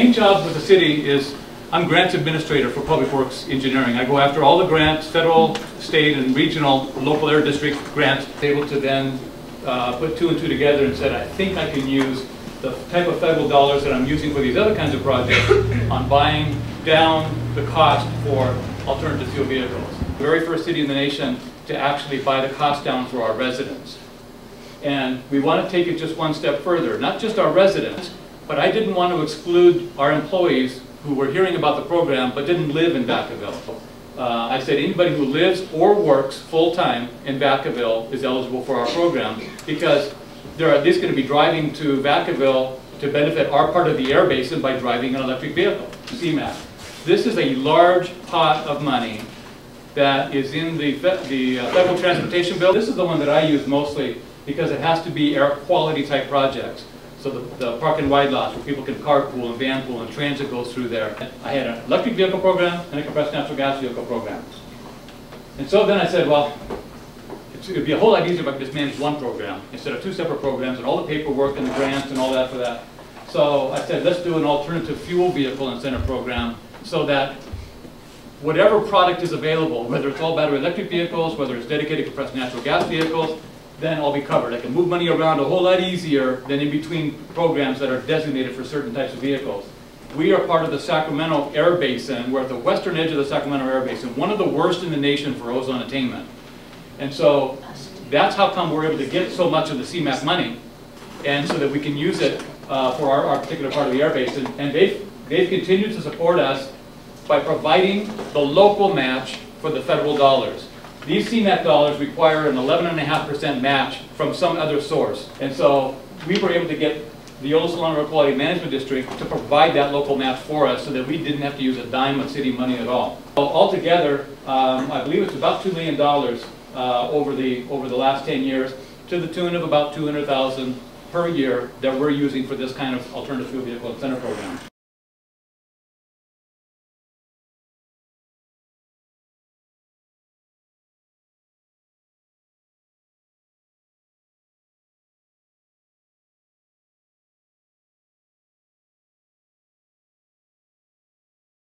main job with the city is I'm grants administrator for public works engineering. I go after all the grants, federal, state, and regional, local air district grants, able to then put two and two together and said, I think I can use the type of federal dollars that I'm using for these other kinds of projects on buying down the cost for alternative fuel vehicles. The very first city in the nation to actually buy the cost down for our residents. And we want to take it just one step further, not just our residents, but I didn't want to exclude our employees who were hearing about the program but didn't live in Vacaville. I said anybody who lives or works full-time in Vacaville is eligible for our program because they're at least going to be driving to Vacaville to benefit our part of the air basin by driving an electric vehicle, CMAQ. This is a large pot of money that is in the Federal Transportation Bill. This is the one that I use mostly because it has to be air quality type projects. So the park and wide lots where people can carpool and vanpool and transit goes through there. I had an electric vehicle program and a compressed natural gas vehicle program. And so then I said, well, it would be a whole lot easier if I could just manage one program instead of two separate programs and all the paperwork and the grants and all that for that. So I said, let's do an alternative fuel vehicle incentive program so that whatever product is available, whether it's all battery electric vehicles, whether it's dedicated compressed natural gas vehicles, then I'll be covered. I can move money around a whole lot easier than in between programs that are designated for certain types of vehicles. We are part of the Sacramento Air Basin. We're at the western edge of the Sacramento Air Basin, one of the worst in the nation for ozone attainment. And so that's how come we're able to get so much of the CMAQ money, and so that we can use it for our particular part of the air basin. And they've continued to support us by providing the local match for the federal dollars. These CMAQ dollars require an 11.5% match from some other source. And so we were able to get the Yola Solano Air Quality Management District to provide that local match for us so that we didn't have to use a dime of city money at all. So altogether, I believe it's about $2 million over the last 10 years, to the tune of about $200,000 per year that we're using for this kind of alternative fuel vehicle incentive program.